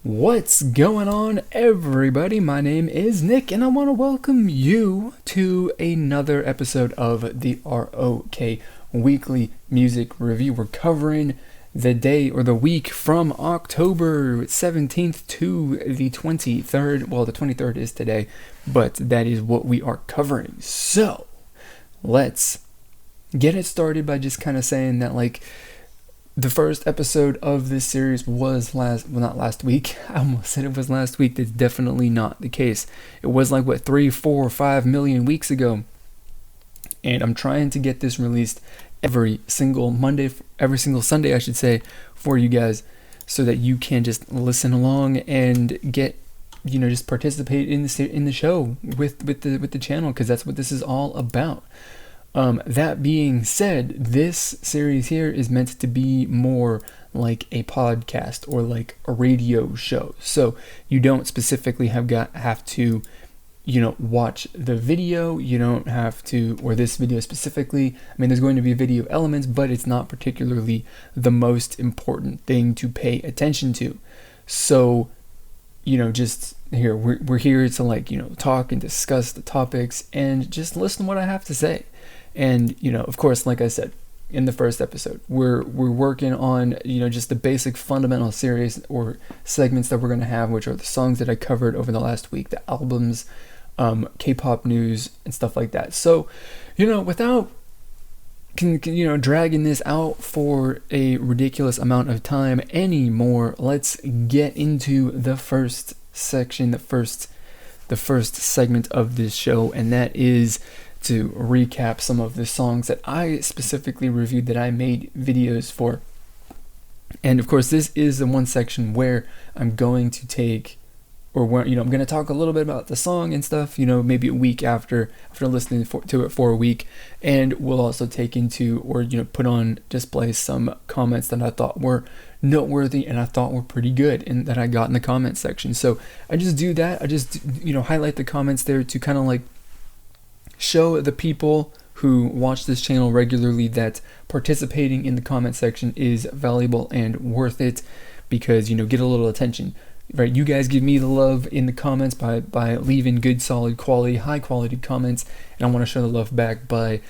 What's going on, everybody? My name is Nick, and I want to welcome you to another episode of the ROK Weekly Music Review. We're covering the day or the week from October 17th to the 23rd. Well, the 23rd is today, but that is what we are covering. So, let's get it started by just kind of saying that, the first episode of this series was not last week. I almost said it was last week. That's definitely not the case. It was 3, 4, 5 million weeks ago. And I'm trying to get this released every single Sunday, I should say, for you guys, so that you can just listen along and get, just participate in the show with the channel, because that's what this is all about. That being said, this series here is meant to be more like a podcast or like a radio show. So you don't specifically have to, watch the video. You don't have to, or this video specifically. I mean, there's going to be video elements, but it's not particularly the most important thing to pay attention to. So, just here, we're here to talk and discuss the topics and just listen to what I have to say. And, of course, like I said, in the first episode, we're working on, just the basic fundamental series or segments that we're going to have, which are the songs that I covered over the last week, the albums, K-pop news, and stuff like that. So, without, dragging this out for a ridiculous amount of time anymore, let's get into the first section, the first segment of this show, and that is to recap some of the songs that I specifically reviewed, that I made videos for. And of course, this is the one section where I'm going to take, or where, I'm going to talk a little bit about the song and stuff, maybe a week after listening to it for a week. And we'll also take into, or, put on display some comments that I thought were noteworthy and I thought were pretty good and that I got in the comment section. So I just do that. I just, highlight the comments there to kind of show the people who watch this channel regularly that participating in the comment section is valuable and worth it, because get a little attention, right? You guys give me the love in the comments by leaving good, solid quality, high quality comments, and I want to show the love back by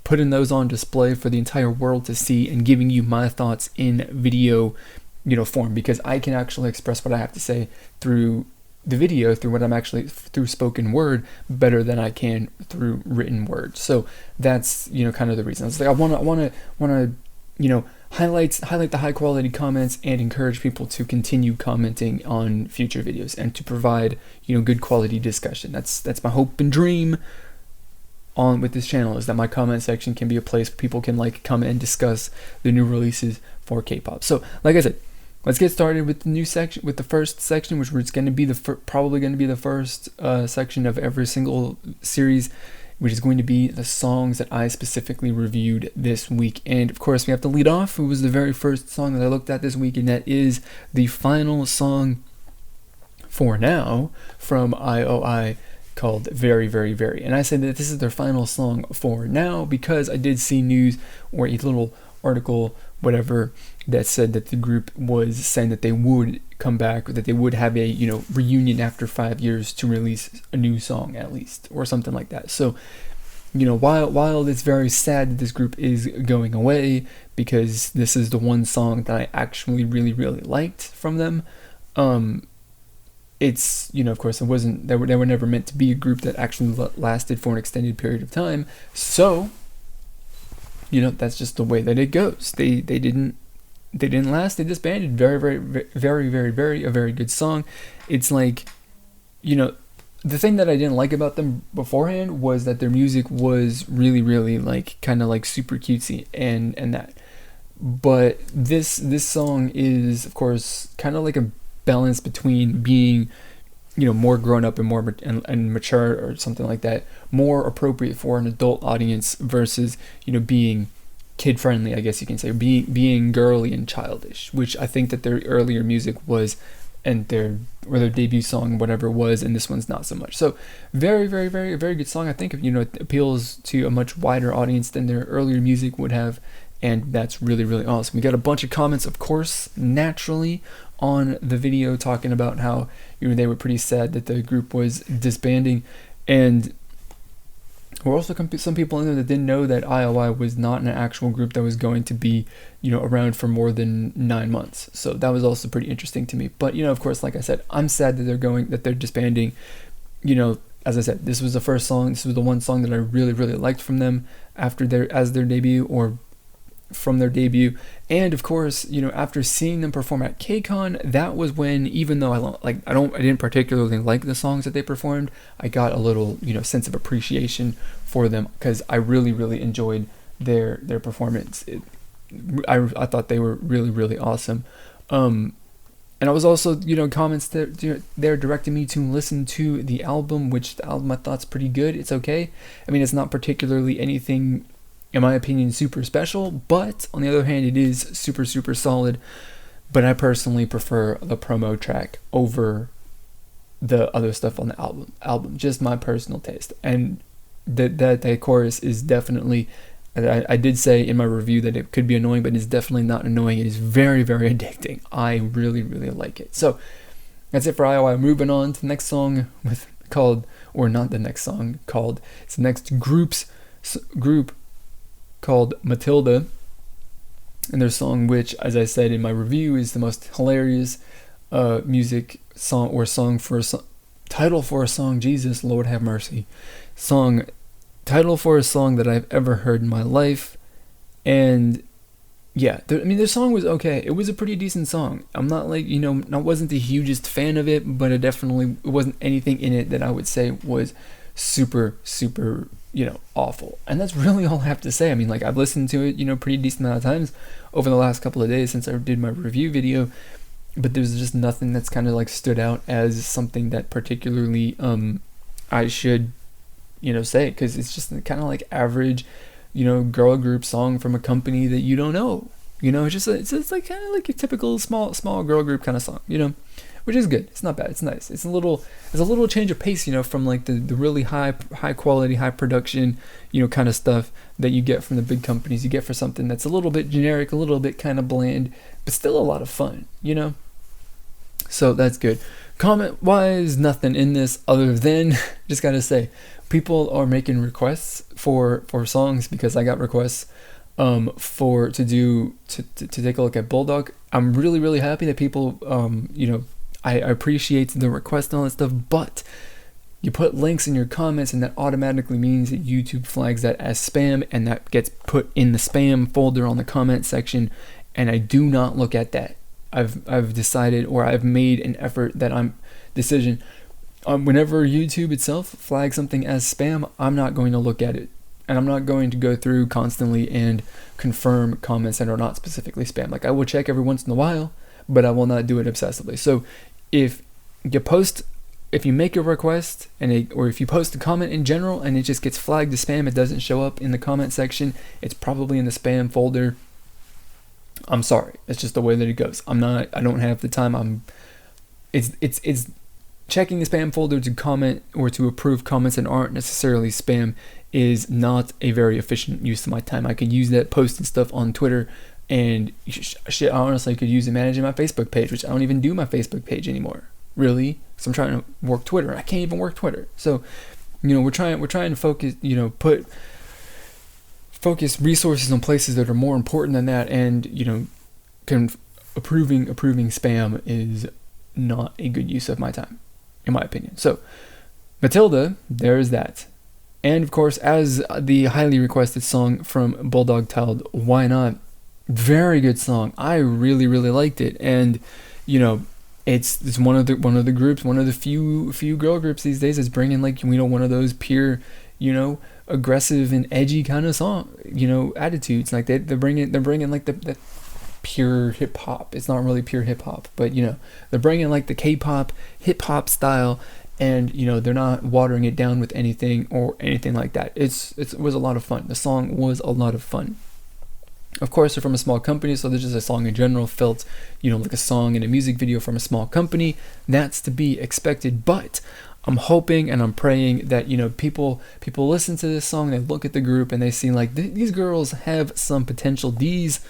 putting those on display for the entire world to see and giving you my thoughts in video form, because I can actually express what I have to say through the video, through spoken word, better than I can through written word. So that's kind of the reason. I want to highlight the high quality comments and encourage people to continue commenting on future videos and to provide good quality discussion. That's my hope and dream with this channel, is that my comment section can be a place where people can come and discuss the new releases for K-pop. So like I said, let's get started with the first section, which is going to be probably going to be the first section of every single series, which is going to be the songs that I specifically reviewed this week. And of course, we have to lead off. It was the very first song that I looked at this week, and that is the final song for now from IOI, called Very, Very, Very. And I said that this is their final song for now because I did see news or a little article, whatever, that said that the group was saying that they would come back, that they would have a reunion after 5 years to release a new song at least, or something like that. So while it's very sad that this group is going away, because this is the one song that I actually really, really liked from them, it's, of course, they were never meant to be a group that actually lasted for an extended period of time. So that's just the way that it goes. They didn't last. They disbanded. Very, very, very, very, very, a very good song. It's the thing that I didn't like about them beforehand was that their music was really, really kind of super cutesy and that. But this song is, of course, kind of a balance between being more grown up and more and mature, or something like that, more appropriate for an adult audience, versus being kid friendly, I guess you can say, being girly and childish, which I think that their earlier music was, and their debut song, whatever it was, and this one's not so much. So very, very, very, very good song. I think it appeals to a much wider audience than their earlier music would have, and that's really, really awesome. We got a bunch of comments, of course, naturally, on the video talking about how, they were pretty sad that the group was disbanding, and there were also some people in there that didn't know that IOI was not an actual group that was going to be, around for more than 9 months. So that was also pretty interesting to me. But, of course, like I said, I'm sad that they're disbanding. As I said, this was the first song. This was the one song that I really, really liked from them as their debut, or from their debut. And of course, after seeing them perform at KCON, that was when, even though I didn't particularly like the songs that they performed, I got a little, sense of appreciation for them, because I really, really enjoyed their performance. I thought they were really, really awesome. And I was also, comments that they're directing me to listen to the album, which the album I thought's pretty good. It's okay. I mean, it's not particularly anything, in my opinion, super special, but on the other hand, it is super, super solid. But I personally prefer the promo track over the other stuff on the album. Just my personal taste. And that chorus is definitely, I did say in my review that it could be annoying, but it's definitely not annoying. It is very, very addicting. I really, really like it. So that's it for IOI. Moving on to the next song it's the next group called Matilda, and their song, which, as I said in my review, is the most hilarious music song or title for a song. Jesus, Lord have mercy. Title for a song that I've ever heard in my life. And yeah, their song was okay. It was a pretty decent song. I'm not I wasn't the hugest fan of it, but it wasn't anything in it that I would say was super, super, awful. And that's really all I have to say. I mean, I've listened to it, pretty decent amount of times over the last couple of days since I did my review video, but there's just nothing that's kind of stood out as something that particularly I should say, because it's just kind of average girl group song from a company that you don't know. It's kind of like a typical small girl group kind of song, which is good. It's not bad. It's nice. It's a little change of pace, from the really high quality, high production, kind of stuff that you get from the big companies. You get for something that's a little bit generic, a little bit kind of bland, but still a lot of fun, So that's good. Comment wise, nothing in this other than just gotta say, people are making requests for songs, because I got requests to take a look at Bulldok. I'm really, really happy that people I appreciate the request and all that stuff, but you put links in your comments, and that automatically means that YouTube flags that as spam, and that gets put in the spam folder on the comment section, and I do not look at that. I've decided, or I've made an effort decision. Whenever YouTube itself flags something as spam, I'm not going to look at it, and I'm not going to go through constantly and confirm comments that are not specifically spam. I will check every once in a while, but I will not do it obsessively. So if you make a request or if you post a comment in general and it just gets flagged as spam, it doesn't show up in the comment section, it's probably in the spam folder. I'm sorry. It's just the way that it goes. I don't have the time. It's checking the spam folder to comment or to approve comments that aren't necessarily spam is not a very efficient use of my time. I could use that posting stuff on Twitter, and shit, I honestly could use it managing my Facebook page, which I don't even do my Facebook page anymore, really, because I'm trying to work Twitter. I can't even work Twitter. So, we're trying to focus, focus resources on places that are more important than that, and approving spam is not a good use of my time, in my opinion. So Matilda, there's that. And of course, as the highly requested song from Bulldok titled Why Not, very good song. I really, really liked it. And it's one of the groups, one of the few girl groups these days that's bringing one of those pure, aggressive and edgy kind of song, attitudes. They're bringing the pure hip hop. It's not really pure hip hop, but they're bringing the K-pop hip hop style, and they're not watering it down with anything like that. It was a lot of fun. The song was a lot of fun. Of course, they're from a small company, so there's just a song in general felt, like a song in a music video from a small company. That's to be expected, but I'm hoping and I'm praying that, people listen to this song, they look at the group and they see like these girls have some potential. These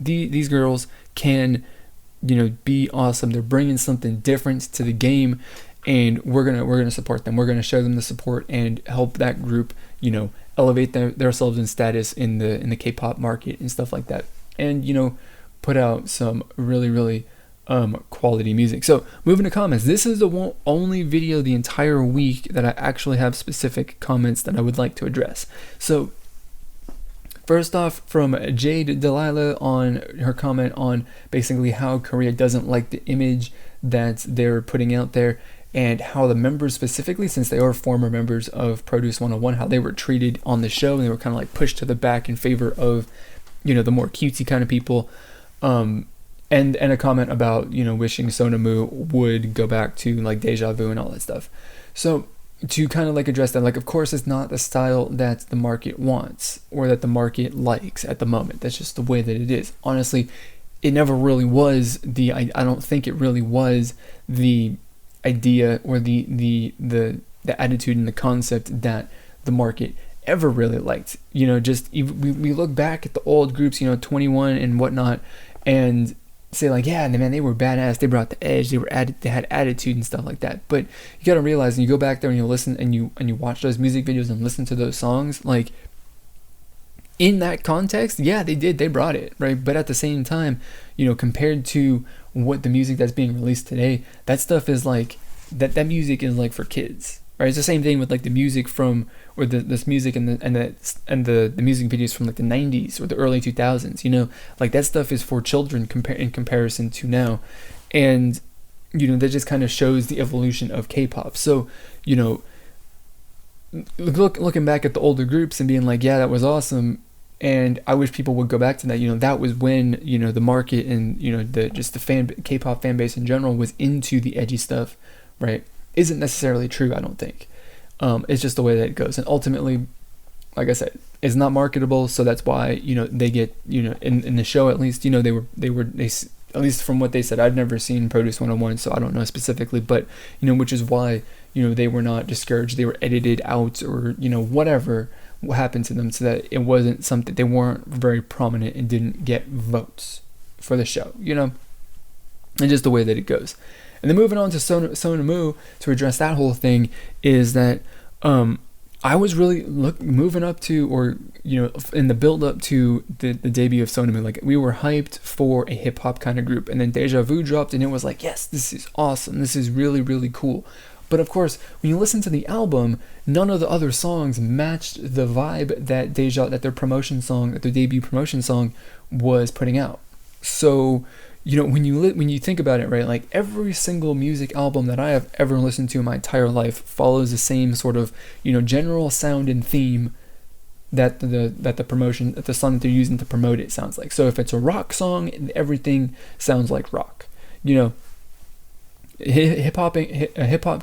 girls can, be awesome. They're bringing something different to the game, and we're gonna support them. We're gonna show them the support and help that group, elevate themselves in status in the K-pop market and stuff like that, and put out some really, really quality music. So moving to comments, this is the only video the entire week that I actually have specific comments that I would like to address. So first off, from Jade Delilah on her comment on basically how Korea doesn't like the image that they're putting out there, and how the members specifically, since they are former members of Produce 101, how they were treated on the show, and they were kind of like pushed to the back in favor of, the more cutesy kind of people. And a comment about, wishing Sonamu would go back to like Deja Vu and all that stuff. So to kind of like address that, like, of course it's not the style that the market wants or that the market likes at the moment. That's just the way that it is. Honestly, it never really was I don't think it really was the idea or the attitude and the concept that the market ever really liked. Just we look back at the old groups, 21 and whatnot, and say like, yeah, man, they were badass, they brought the edge, they had attitude and stuff like that. But you got to realize, and you go back there and you listen and you watch those music videos and listen to those songs, like in that context, yeah, they brought it, right? But at the same time, compared to what the music that's being released today, that stuff is like that music is like for kids, right? It's the same thing with like the music from, or this music and the music videos from like the 90s or the early 2000s, like that stuff is for children in comparison to now. And that just kind of shows the evolution of K-pop. So looking back at the older groups and being like, yeah, that was awesome, and I wish people would go back to that. That was when the market and the K-pop fan base in general was into the edgy stuff, right? Isn't necessarily true, I don't think. It's just the way that it goes, and ultimately, like I said, it's not marketable. So that's why they get in the show, at least they at least from what they said. I've never seen Produce 101, so I don't know specifically, but which is why they were not discouraged. They were edited out, or whatever happened to them, so that it wasn't something, they weren't very prominent and didn't get votes for the show, and just the way that it goes. And then moving on to Sonamu, to address that whole thing, is that I was really moving up to, or in the build up to the debut of Sonamu, like we were hyped for a hip hop kind of group, and then Deja Vu dropped, and it was like, yes, this is awesome, this is really, really cool. But of course, when you listen to the album, none of the other songs matched the vibe that their debut promotion song was putting out. So when you think about it, right, like every single music album that I have ever listened to in my entire life follows the same sort of general sound and theme that the song that they're using to promote it sounds like. So if it's a rock song, everything sounds like rock. Hip hop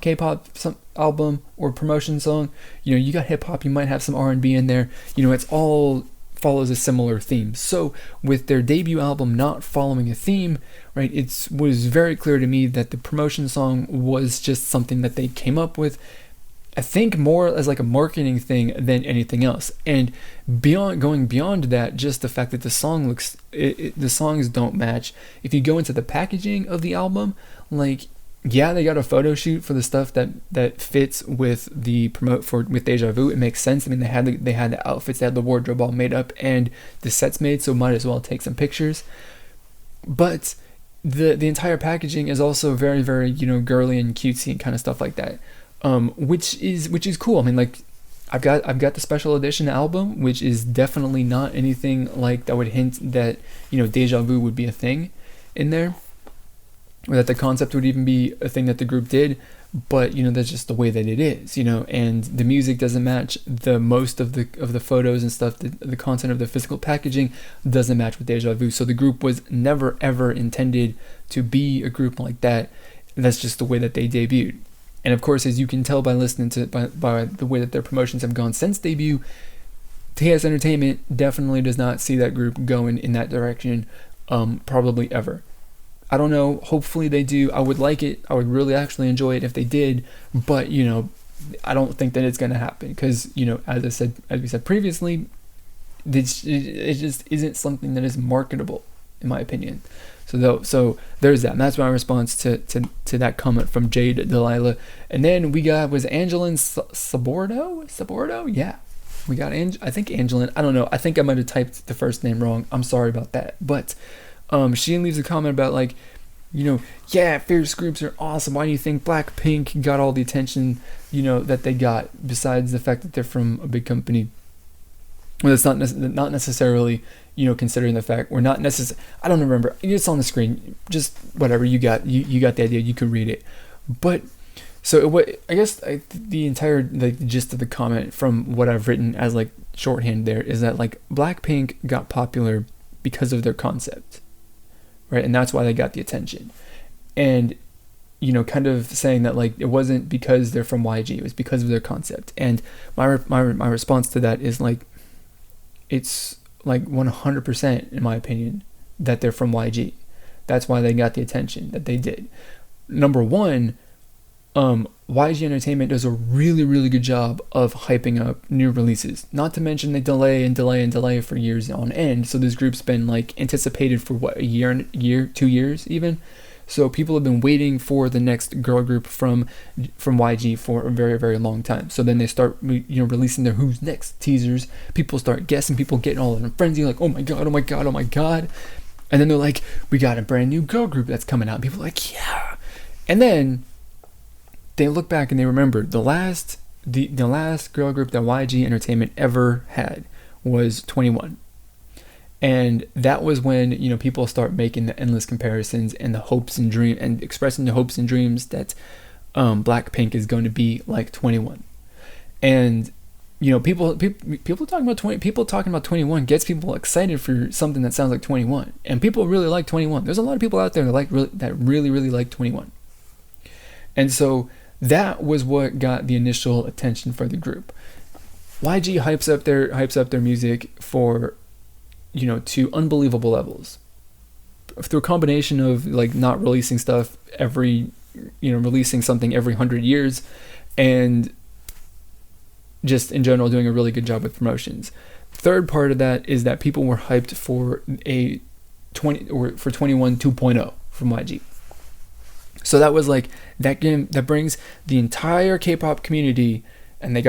K-pop album or promotion song, you got hip hop, you might have some R&B in there. It's all follows a similar theme. So with their debut album not following a theme, right, it was very clear to me that the promotion song was just something that they came up with, I think more as like a marketing thing than anything else. And going beyond that, just the fact that the songs don't match. If you go into the packaging of the album, like, yeah, they got a photo shoot for the stuff that fits with with Deja Vu. It makes sense. I mean, they had the outfits, they had the wardrobe all made up, and the sets made, so might as well take some pictures. But the entire packaging is also very, very girly and cutesy and kind of stuff like that, which is cool. I mean, like, I've got the special edition album, which is definitely not anything like that would hint that Deja Vu would be a thing in there, or that the concept would even be a thing that the group did. But that's just the way that it is, and the music doesn't match the most of the photos and stuff. The content of the physical packaging doesn't match with Deja Vu. So the group was never ever intended to be a group like that. That's just the way that they debuted. And of course, as you can tell by listening to by the way that their promotions have gone since debut, TS Entertainment definitely does not see that group going in that direction, probably ever. I don't know. Hopefully they do. I would like it. I would really actually enjoy it if they did. But, you know, I don't think that it's going to happen because, you know, as we said previously, it just isn't something that is marketable, in my opinion. So there's that. And that's my response to that comment from Jade Delilah. And then we got, was Angelin Sabordo? Yeah. We got, I think Angelin. I don't know. I think I might have typed the first name wrong. I'm sorry about that. But she leaves a comment about, like, you know, yeah, fierce groups are awesome. Why do you think Blackpink got all the attention, you know, that they got, besides the fact that they're from a big company? Well, it's not necessarily, you know, considering the fact we're not necessarily, I don't remember. It's on the screen. Just whatever, you got the idea. You can read it. But so I guess the entire gist of the comment from what I've written as like shorthand there is that, like, Blackpink got popular because of their concept, right? And that's why they got the attention. And, you know, kind of saying that, like, it wasn't because they're from YG, it was because of their concept. And my response to that is, like, it's like 100% in my opinion that they're from YG. That's why they got the attention that they did. Number one, YG Entertainment does a really, really good job of hyping up new releases. Not to mention they delay for years on end. So this group's been, like, anticipated for what, a year, 2 years even. So people have been waiting for the next girl group from YG for a very, very long time. So then they start, you know, releasing their who's next teasers. People start guessing. People getting all in a frenzy, like, oh my god, oh my god, oh my god. And then they're like, we got a brand new girl group that's coming out. People are like, yeah. And then they look back and they remember the last girl group that YG Entertainment ever had was 21. And that was when, you know, people start making the endless comparisons and the hopes and dream and expressing the hopes and dreams that Blackpink is going to be like 21. And, you know, people talking about 21 gets people excited for something that sounds like 21. And people really like 21. There's a lot of people out there that really like 21. And so that was what got the initial attention for the group. YG hypes up their music for, you know, to unbelievable levels through a combination of, like, not releasing stuff releasing something every 100 years, and just in general doing a really good job with promotions. Third part of that is that people were hyped for for 21 2.0 from YG. So that was like that game that brings the entire K-pop community, and they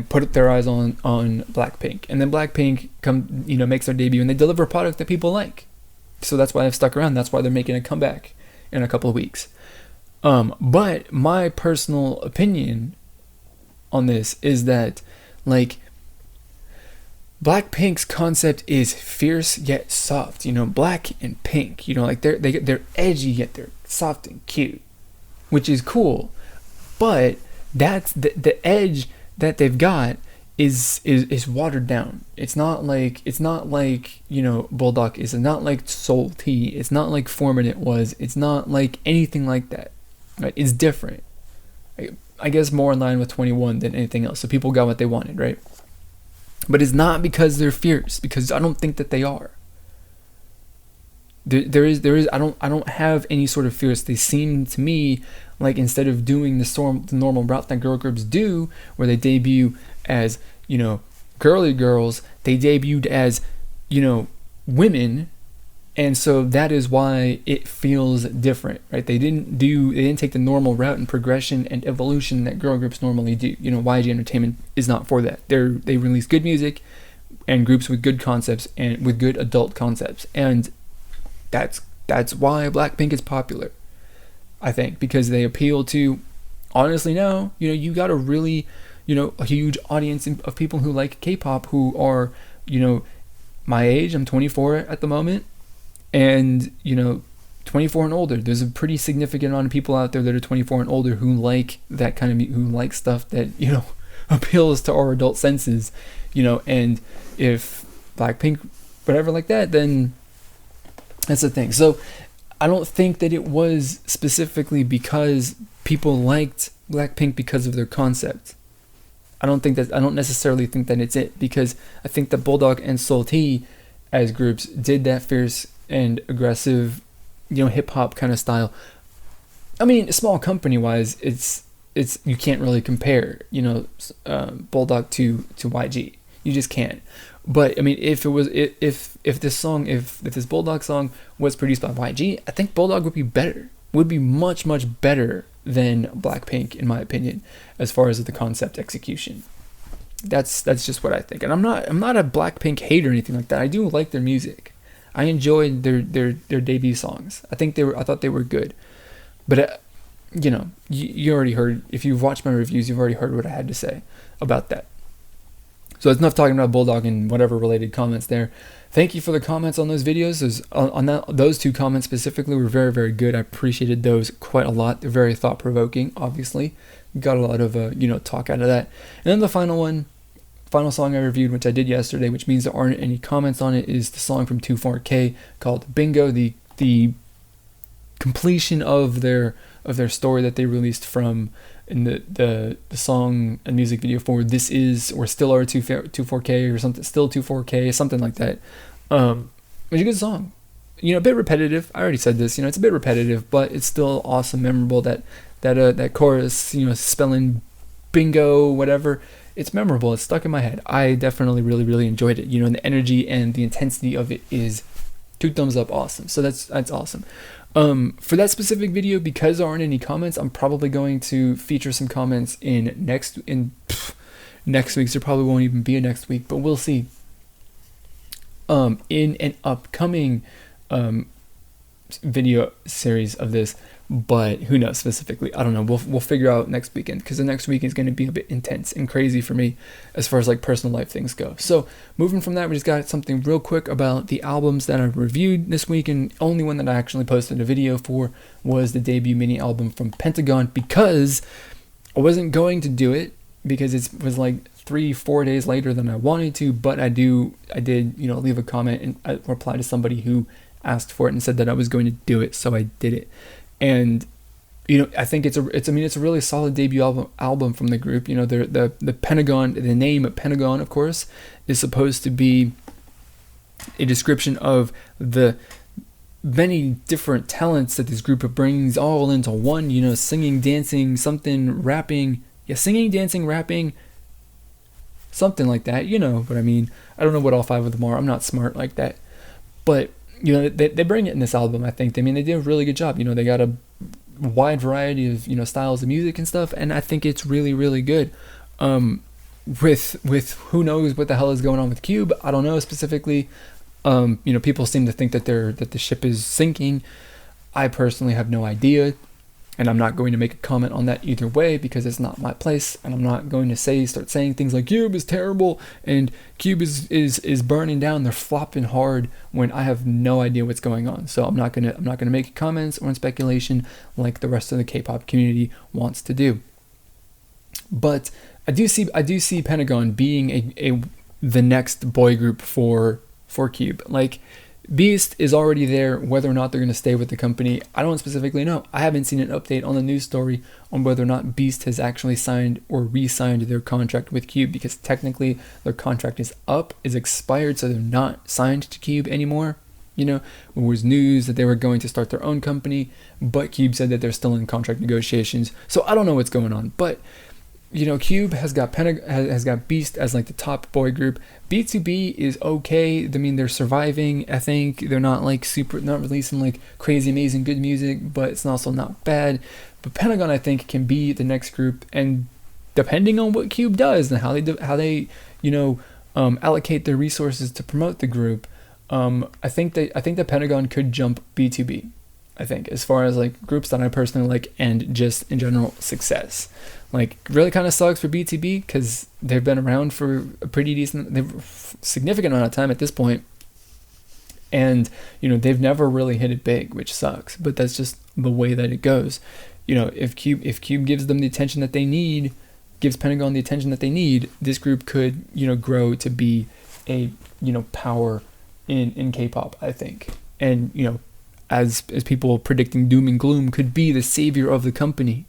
put their eyes on Blackpink, and then Blackpink makes their debut and they deliver a product that people like. So that's why they've stuck around. That's why they're making a comeback in a couple of weeks. But my personal opinion on this is that, like, Blackpink's concept is fierce yet soft. You know, black and pink. You know, like they're edgy yet they're soft and cute, which is cool. But that's the edge that they've got is watered down. It's not like you know, Bulldok is. It's not like Soul T. It's not like Forminate was. It's not like anything like that. Right? It's different. I guess more in line with 21 than anything else. So people got what they wanted, right? But it's not because they're fierce, because I don't think that they are. There is I don't have any sort of fierce. They seem to me like, instead of doing the normal route that girl groups do, where they debut as, you know, girly girls, they debuted as, you know, women, and so that is why it feels different, right? They didn't take the normal route and progression and evolution that girl groups normally do. You know, YG Entertainment is not for that. They release good music and groups with good concepts and with good adult concepts, and that's why Blackpink is popular, I think, because they appeal to, honestly now, you know, you got a really, you know, a huge audience of people who like K-pop who are, you know, my age. I'm 24 at the moment, and, you know, 24 and older. There's a pretty significant amount of people out there that are 24 and older who like that kind of, who like stuff that, you know, appeals to our adult senses, you know. And if Blackpink, whatever like that, then that's the thing. So I don't think that it was specifically because people liked Blackpink because of their concept. I don't necessarily think that it's it, because I think that Bulldok and Soul T as groups did that fierce and aggressive hip hop kind of style. I mean, small company wise, it's you can't really compare, Bulldok to YG. You just can't. But I mean, if this Bulldok song was produced by YG, I think Bulldok would be better. Would be much better than Blackpink, in my opinion, as far as the concept execution. That's just what I think. And I'm not a Blackpink hater or anything like that. I do like their music. I enjoyed their debut songs. I thought they were good. But you already heard, if you've watched my reviews, you've already heard what I had to say about that. So it's enough talking about Bulldok and whatever related comments there. Thank you for the comments on those videos. Those two comments specifically were very, very good. I appreciated those quite a lot. They're very thought-provoking, obviously. Got a lot of talk out of that. And then the final song I reviewed, which I did yesterday, which means there aren't any comments on it, is the song from 24K called Bingo, the completion of their story that they released from in the song and music video for This Is or Still Are 24K or something, Still 24K, something like that. It's a good song. A bit repetitive. I already said this. It's a bit repetitive, but it's still awesome, memorable. That chorus, spelling bingo, whatever. It's memorable. It's stuck in my head. I definitely really, really enjoyed it. And the energy and the intensity of it is 2 thumbs up awesome. So that's awesome. For that specific video, because there aren't any comments, I'm probably going to feature some comments in next week's. There probably won't even be a next week, but we'll see. In an upcoming video series of this, but who knows specifically? I don't know. We'll figure out next weekend, because the next week is going to be a bit intense and crazy for me as far as like personal life things go. So moving from that, we just got something real quick about the albums that I reviewed this week, and only one that I actually posted a video for was the debut mini album from Pentagon, because I wasn't going to do it because it was like 3-4 days later than I wanted to, but I did leave a comment and I replied to somebody who asked for it and said that I was going to do it, so I did it. And I think it's a really solid debut album from the group. The Pentagon, the name Pentagon, of course, is supposed to be a description of the many different talents that this group brings all into one. Singing, dancing, something, rapping. Yeah, singing, dancing, rapping, something like that. You know what I mean? I don't know what all 5 of them are. I'm not smart like that, but they bring it in this album. I think they did a really good job. They got a wide variety of styles of music and stuff, and I think it's really, really good. With who knows what the hell is going on with Cube? I don't know specifically. People seem to think that the ship is sinking. I personally have no idea, and I'm not going to make a comment on that either way, because it's not my place, and I'm not going to start saying things like Cube is terrible and Cube is burning down. They're flopping hard when I have no idea what's going on. So I'm not gonna make comments or speculation like the rest of the K-pop community wants to do. But I do see Pentagon being the next boy group for Cube. Like, Beast is already there. Whether or not they're going to stay with the company, I don't specifically know. I haven't seen an update on the news story on whether or not Beast has actually signed or re-signed their contract with Cube, because technically their contract is expired, so they're not signed to Cube anymore. There was news that they were going to start their own company, but Cube said that they're still in contract negotiations. So I don't know what's going on, but Cube has got Beast as like the top boy group. B2B is okay. They're surviving. I think they're not like not releasing like crazy amazing good music, but it's also not bad. But Pentagon, I think, can be the next group, and depending on what Cube does and how they allocate their resources to promote the group, I think that Pentagon could jump B2B. I think, as far as like groups that I personally like, and just in general success. Like, really kind of sucks for BTB because they've been around for a significant amount of time at this point, and they've never really hit it big, which sucks. But that's just the way that it goes. If Cube gives them the attention that they need, gives Pentagon the attention that they need, this group could grow to be a power in K-pop, I think. And as people predicting doom and gloom, could be the savior of the company.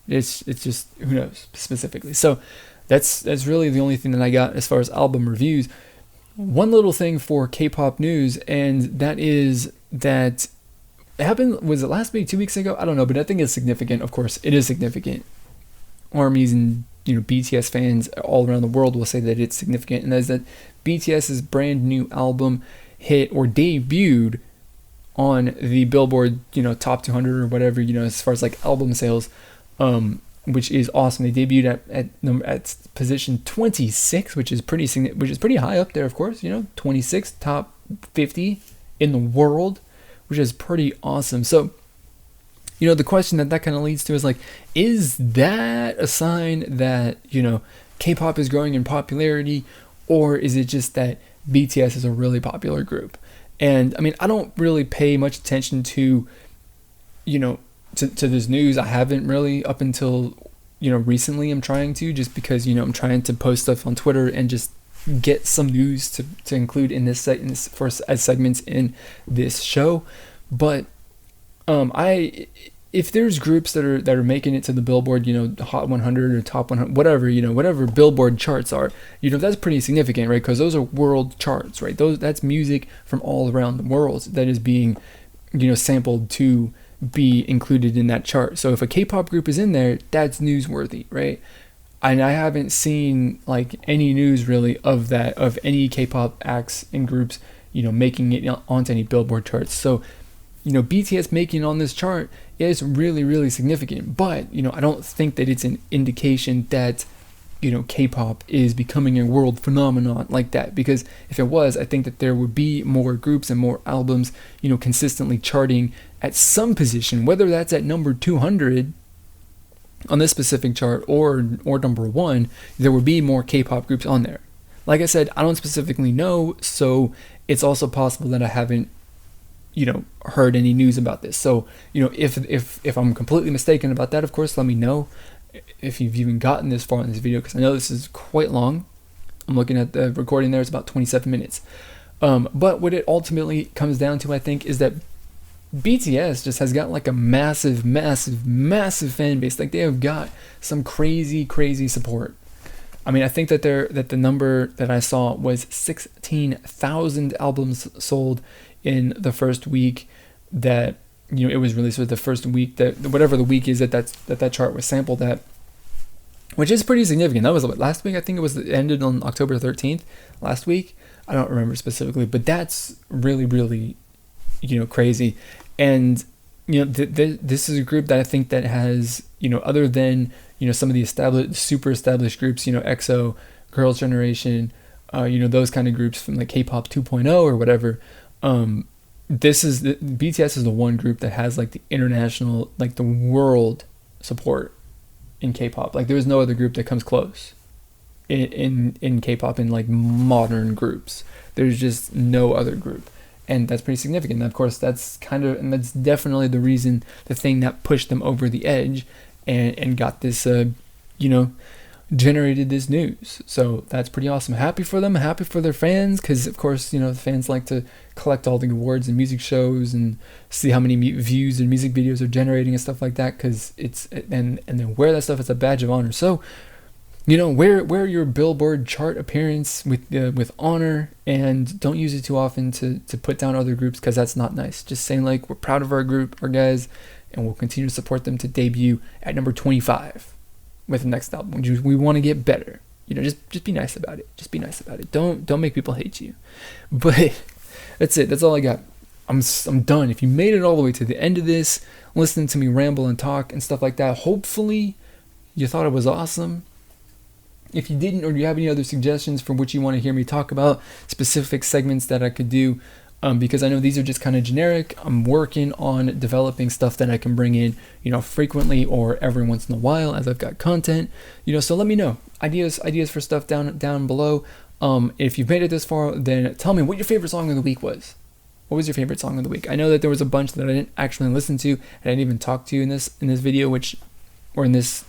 It's just, who knows specifically. So that's really the only thing that I got as far as album reviews. One little thing for K-pop news, and that is that It happened, was it last week, 2 weeks ago? I don't know, but I think it's significant. Of course, it is significant. Armies and BTS fans all around the world will say that it's significant, and that is that BTS's brand new album hit or debuted on the Billboard top 200 or whatever, as far as like album sales, which is awesome. They debuted at position 26, which is pretty high up there, of course. 26 top 50 in the world, which is pretty awesome. So the question that kind of leads to is like, is that a sign that K-pop is growing in popularity, or is it just that BTS is a really popular group? And I mean, I don't really pay much attention to to this news. I haven't really up until recently. I'm trying to, just because I'm trying to post stuff on Twitter and just get some news to include in this as segments in this show. But if there's groups that are making it to the Billboard, Hot 100 or Top 100, whatever Billboard charts are, that's pretty significant, right? Because those are world charts, right? That's music from all around the world that is being, sampled to be included in that chart. So if a K-pop group is in there, that's newsworthy, right? And I haven't seen like any news really of that, of any K-pop acts and groups, making it onto any Billboard charts. So BTS making it on this chart is really, really significant. But, I don't think that it's an indication that, K-pop is becoming a world phenomenon like that. Because if it was, I think that there would be more groups and more albums, consistently charting at some position, whether that's at number 200 on this specific chart or number 1, there would be more K-pop groups on there. Like I said, I don't specifically know, so it's also possible that I haven't heard any news about this. So if I'm completely mistaken about that, of course, let me know if you've even gotten this far in this video, because I know this is quite long. I'm looking at the recording there, it's about 27 minutes. But what it ultimately comes down to, I think, is that BTS just has got like a massive fan base. Like, they have got some crazy support. I mean, I think that the number that I saw was 16,000 albums sold in the first week that it was released, with the first week that whatever the week is that chart was sampled at, which is pretty significant. That was last week. I think it ended on October 13th last week. I don't remember specifically, but that's really crazy. And this is a group that I think that has other than some of the super established groups, EXO, Girls' Generation, those kind of groups from like K-pop 2.0 or whatever. BTS is the one group that has like the international, like the world support in K-pop. Like, there is no other group that comes close in K-pop, in like modern groups. There's just no other group, and that's pretty significant. And of course, that's definitely the thing that pushed them over the edge and got this, generated this news. So that's pretty awesome. Happy for them, happy for their fans, because of course the fans like to collect all the awards and music shows and see how many views and music videos are generating and stuff like that, because it's and then wear that stuff as a badge of honor. So wear your Billboard chart appearance with honor, and don't use it too often to put down other groups, because that's not nice. Just saying, like, we're proud of our group, our guys, and we'll continue to support them to debut at number 25 with the next album. We want to get better. Just be nice about it. Just be nice about it. Don't make people hate you. But that's it. That's all I got. I'm done. If you made it all the way to the end of this, listening to me ramble and talk and stuff like that, hopefully you thought it was awesome. If you didn't, or you have any other suggestions for what you want to hear me talk about, specific segments that I could do, because I know these are just kind of generic. I'm working on developing stuff that I can bring in, frequently or every once in a while as I've got content, so let me know ideas for stuff down below. If you've made it this far, then tell me what your favorite song of the week was. What was your favorite song of the week? I know that there was a bunch that I didn't actually listen to, and I didn't even talk to in this video, or in this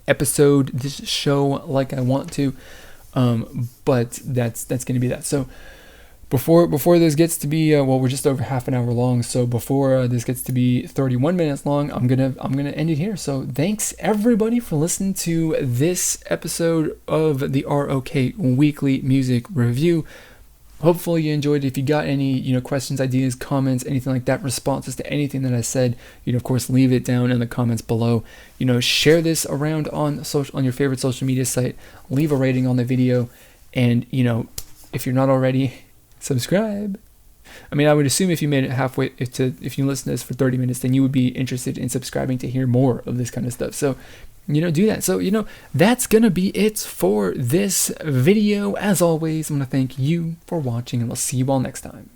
episode, this show, like I want to, but that's going to be that. So before this gets to be we're just over half an hour long, so before this gets to be 31 minutes long, I'm gonna end it here. So thanks everybody for listening to this episode of the ROK Weekly Music Review. hopefully you enjoyed it. If you got any, questions, ideas, comments, anything like that, responses to anything that I said, of course, leave it down in the comments below. Share this around on your favorite social media site. Leave a rating on the video, and if you're not already, subscribe. I mean, I would assume if you made it halfway, if you listen to this for 30 minutes, then you would be interested in subscribing to hear more of this kind of stuff. So, do that. So, that's going to be it for this video. As always, I'm going to thank you for watching, and I'll see you all next time.